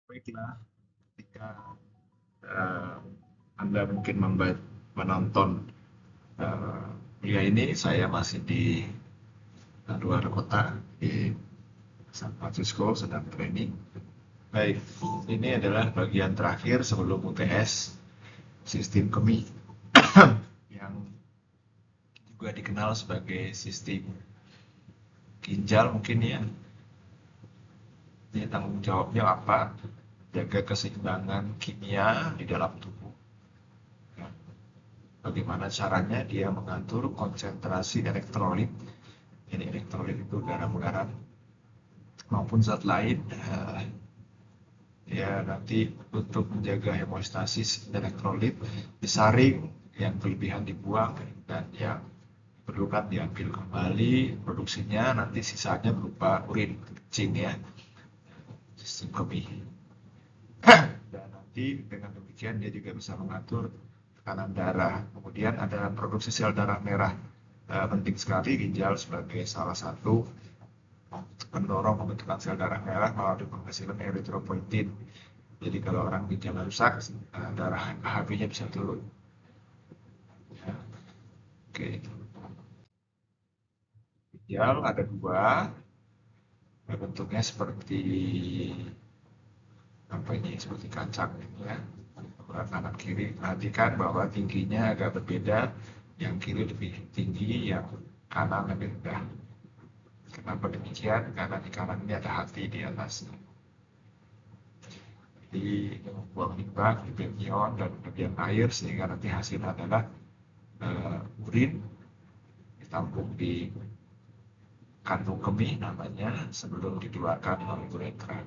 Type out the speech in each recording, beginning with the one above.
Baiklah, ketika eh, Anda mungkin menonton kuliah ini, saya masih di luar kota di San Francisco sedang training. Baik, ini adalah bagian terakhir sebelum UTS sistem kemi yang juga dikenal sebagai sistem ginjal mungkin ya. Ini tanggung jawabnya apa? Jaga keseimbangan kimia di dalam tubuh. Bagaimana caranya dia mengatur konsentrasi elektrolit. Jadi elektrolit itu garam-garam maupun zat lain. Ya nanti untuk menjaga hemostasis elektrolit disaring, yang kelebihan dibuang dan yang perlukan diambil kembali produksinya, nanti sisanya berupa urin kencing ya, sistem kemih. Dan nanti dengan demikian dia juga bisa mengatur tekanan darah. Kemudian ada produksi sel darah merah. Penting sekali ginjal sebagai salah satu pendorong pembentukan sel darah merah melalui penghasilan eritropoietin. Jadi kalau orang ginjalnya rusak, darah HB-nya bisa turun. Ya. Oke, ginjal ada dua, bentuknya seperti apa ini, seperti kacang ini ya. Kanan kiri, perhatikan bahwa tingginya agak berbeda, yang kiri lebih tinggi, yang kanan lebih rendah. Kenapa demikian? Karena di kanan ini ada hati di atasnya. Jadi membuang limbah, kemudian ion dan kemudian air, sehingga nanti hasilnya adalah urin ditampung di kandung kemih namanya sebelum dikeluarkan oleh uretra.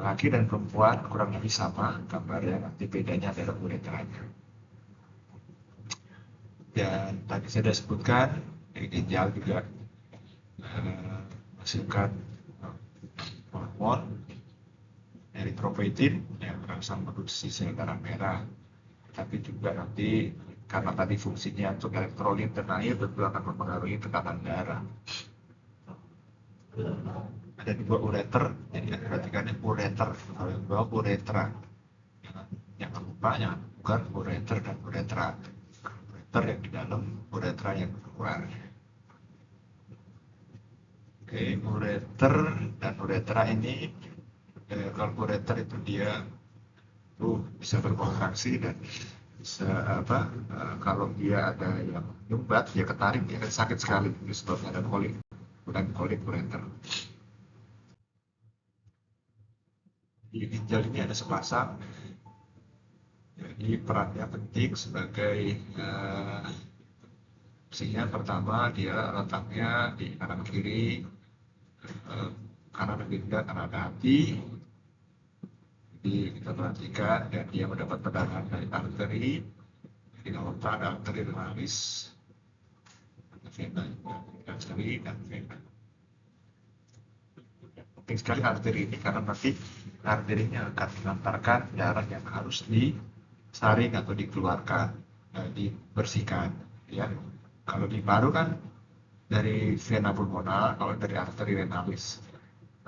Laki dan perempuan kurang lebih sama gambarnya, nanti bedanya adalah uretranya. Dan tadi saya sudah sebutkan ginjal juga menghasilkan hormon eritropoietin yang merangsang produksi sel darah merah. Tapi juga nanti karena tadi fungsinya untuk elektrolit dan air, tentu akan mempengaruhi tekanan darah. Ada dua ureter, jadi perhatikannya ureter, kalau yang bawah uretra. Jangan lupa, jangan bukan ureter dan uretra. Ureter yang di dalam, uretra yang keluar. Oke, ureter dan uretra ini, kalau ureter itu dia bisa berkontraksi dan bisa apa, kalau dia ada yang nyumbat, dia ketarik, dia akan sakit sekali, disebabkan ada kolik, bukan kolik ureter. Di ginjal ini ada sepasang, jadi perannya penting sebagai fungsinya pertama dia letaknya di kanan kiri, kanan lebih rendah karena ada hati. Jadi kita perhatikan dan dia mendapat pedangan dari arteri. Jadi kalau ada arteri renalis, vena arteri dan vena. Penting sekali arteri ini karena nanti arterinya akan mengantarkan darah yang harus disaring atau dikeluarkan, dibersihkan. Ya, kalau di paru kan dari vena pulmonar, kalau dari arteri renalis.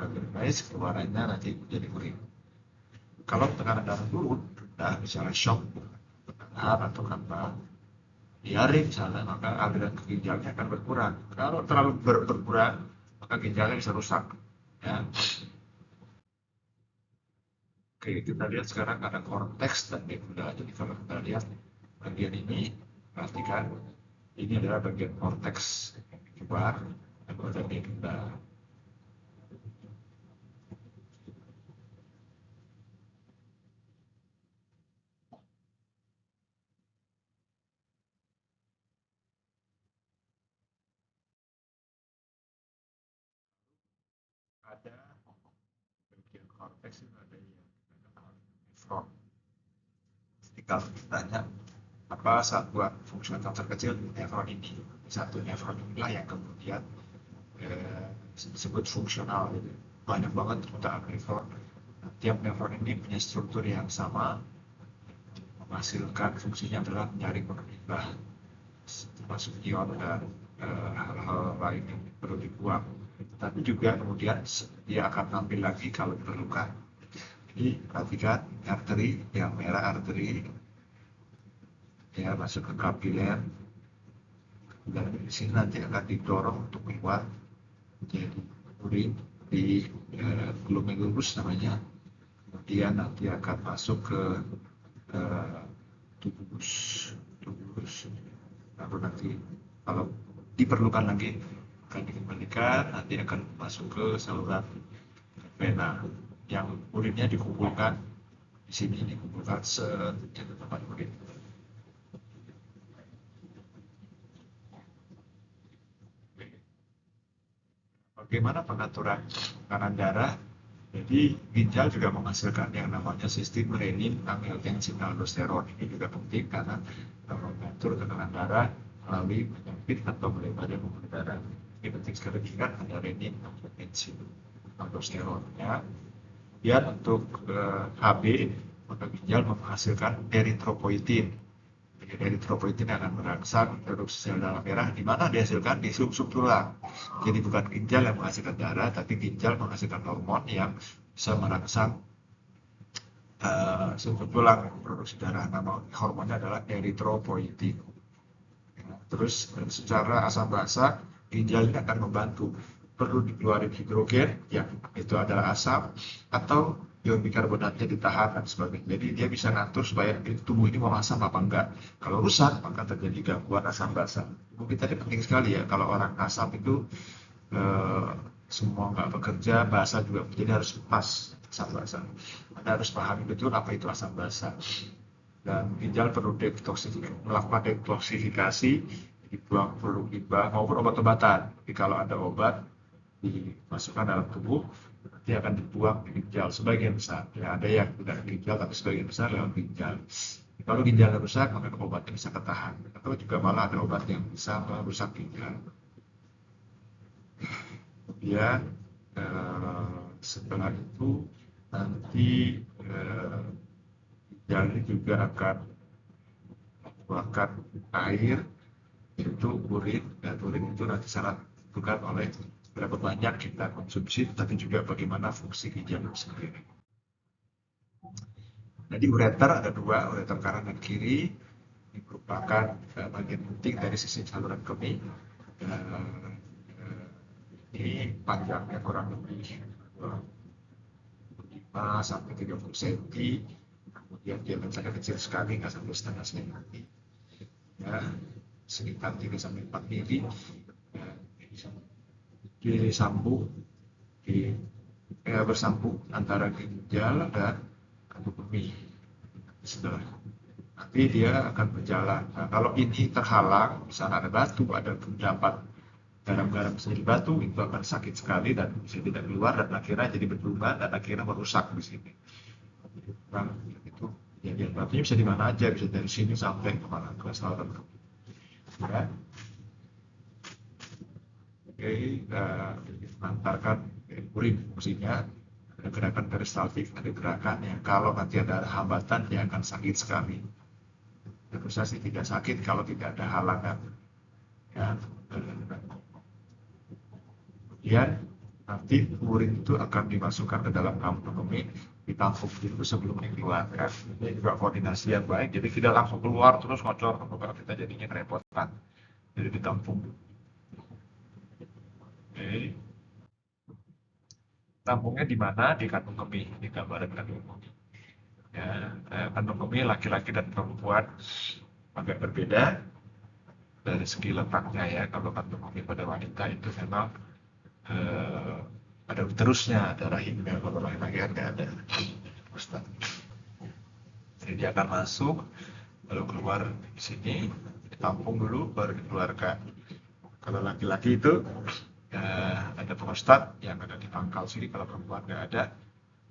Renalis keluarannya nanti jadi urin. Kalau tekanan darah turun, nah misalnya shock, tekanan atau karena diare misalnya, maka aliran ke ginjalnya akan berkurang. Kalau terlalu berkurang, maka ginjalnya bisa rusak. Ya. Oke, kita lihat sekarang ada korteks dan medula. Jadi kalau kita lihat bagian ini, perhatikan, ini adalah bagian korteks luar dan ada medula. Ada bagian korteks itu ada yang nefron. Tinggal ditanya apa satuan fungsional terkecil nefron ini. Satu nefron inilah yang kemudian disebut fungsional. Banyak banget terutama nefron. Tiap nefron ini punya struktur yang sama, menghasilkan fungsinya adalah menyaring limbah, termasuk ion dan hal-hal lain yang perlu dibuang. Tapi juga kemudian dia akan tampil lagi kalau diperlukan. Jadi perhatikan arteri yang merah, arteri ya masuk ke kapiler, dan di sini nanti akan didorong untuk keluar jadi urin di glomerulus namanya. Kemudian nanti akan masuk ke eh, tubulus, lalu nanti kalau diperlukan lagi akan dikembalikan, nanti akan masuk ke saluran vena yang urinnya dikumpulkan di sini, dikumpulkan sejatuh tempat urin. Bagaimana pengaturan tekanan darah? Jadi ginjal juga menghasilkan yang namanya sistem renin angiotensin aldosteron. Ini juga penting karena mengatur tekanan darah melalui penyempit atau melebarnya pembuluh darah. Ini penting sekali diingat, ada renin angiotensin aldosteron ya. Kemudian untuk HB, maka ginjal menghasilkan eritropoietin. Eritropoietin akan merangsang produksi sel darah merah, di mana dihasilkan di sumsum tulang. Jadi bukan ginjal yang menghasilkan darah, tapi ginjal menghasilkan hormon yang bisa merangsang sumsum tulang produksi darah. Nama hormonnya adalah eritropoietin. Terus secara asam basa, ginjal ini akan membantu, perlu dikeluarin hidrogen yang itu adalah asam, atau ion bikarbonatnya ditahan dan sebagainya. Jadi dia bisa ngatur supaya tubuh ini mau asam apa enggak. Kalau rusak maka terjadi gangguan asam basa. Tubuh kita ini penting sekali ya. Kalau orang asam itu semua nggak bekerja, basa juga, jadi harus pas asam basa. Anda harus pahami betul apa itu asam basa. Dan ginjal perlu melakukan detoksifikasi, dibuang produk limbah maupun obat-obatan. Jadi kalau ada obat dimasukkan dalam tubuh, nanti akan dibuang di ginjal sebagian besar. Ya, ada yang tidak ginjal tapi sebagian besar lewat ginjal. Kalau ginjalnya rusak, maka obatnya bisa ketahan. Atau juga malah ada obat yang bisa merusak ginjal. Kemudian setelah itu nanti ginjal ini juga akan mengeluarkan air, itu urin, dan urin itu nanti sangat ditentukan oleh berapa banyak kita konsumsi, tapi juga bagaimana fungsi ginjal itu sendiri. Jadi ureter ada dua, ureter kanan dan kiri. Ini merupakan bagian penting dari sisi saluran kemih. Ini panjangnya kurang lebih 5 sampai 30 cm. Kemudian diameternya kecil sekali, nggak sampai setengah cm. Ya, sekitar 3 sampai 4 mili. Disambung bersambung antara ginjal dan kandung kemih. Setelah nanti dia akan berjalan. Nah, kalau ini terhalang, misalnya ada batu, ada endapan garam-garam di batu, itu akan sakit sekali dan bisa tidak keluar, dan akhirnya jadi berlubang dan akhirnya merusak di sini. Nah, itu ya, batunya bisa di mana aja, bisa dari sini sampai kemana, ke saluran kemih. Ya. Oke, mengantarkan urin, fungsinya ada gerakan peristaltik, ada gerakan yang kalau nanti ada hambatan dia akan sakit sekali. Tentu saja tidak sakit kalau tidak ada halangan. Ya. Kemudian nanti urin itu akan dimasukkan ke dalam kantong kemih, ditampung dulu sebelum dikeluarkan. Ini juga koordinasi yang baik, jadi tidak langsung keluar terus ngocor, kalau kita jadinya kerepotan. Jadi ditampung. Oke. Tampungnya di mana? Di kantong kemih, di gambaran kantong kemih. Ya, kantong kemih laki-laki dan perempuan agak berbeda dari segi letaknya ya. Kalau kantong kemih pada wanita itu memang ada uterusnya, ada rahimnya. Kalau laki-laki kan nggak ada. Jadi dia akan masuk, lalu keluar di sini, ditampung dulu, baru dikeluarkan. Kalau laki-laki itu ada prostat yang ada di pangkal sini, kalau perempuan nggak ada.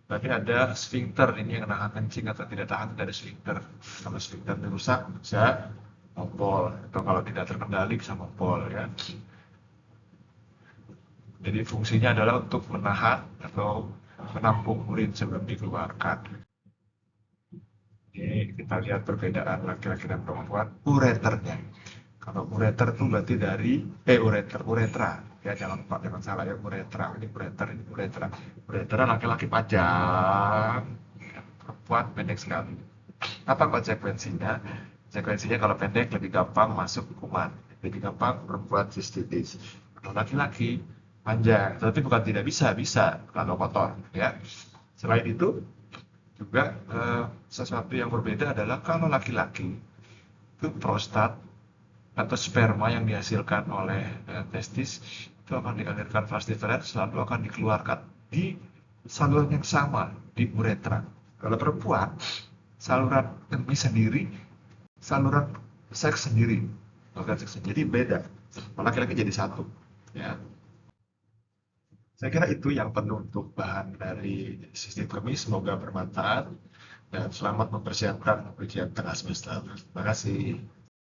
Tapi ada sphincter, ini yang nahan kencing atau tidak tahan, ada sphincter. Kalau sphincter rusak bisa ngompol, atau kalau tidak terkendali bisa ngompol ya. Jadi fungsinya adalah untuk menahan atau menampung urin sebelum dikeluarkan. Ini kita lihat perbedaan laki-laki dan perempuan, ureternya. Kalau ureter itu berarti dari uretra. Ya jangan salah ya, uretra. Ini ureter, ini uretra. Uretra laki-laki panjang, perempuan pendek sekali. Apa konsekuensinya? Konsekuensinya kalau pendek lebih gampang masuk kuman, lebih gampang berbuat sistitis. Kalau laki-laki panjang, tapi bukan tidak bisa, bisa kalau kotor, ya. Selain itu juga sesuatu yang berbeda adalah kalau laki-laki itu prostat atau sperma yang dihasilkan oleh testis itu akan dialirkan vas deferens lalu akan dikeluarkan di saluran yang sama di uretra. Kalau perempuan saluran kemih sendiri, saluran seks sendiri, organ seks jadi beda. Kalau laki-laki jadi satu, ya. Saya kira itu yang penuh untuk bahan dari sistem kemih. Semoga bermanfaat dan selamat mempersiapkan ujian tengah semester. Terima kasih.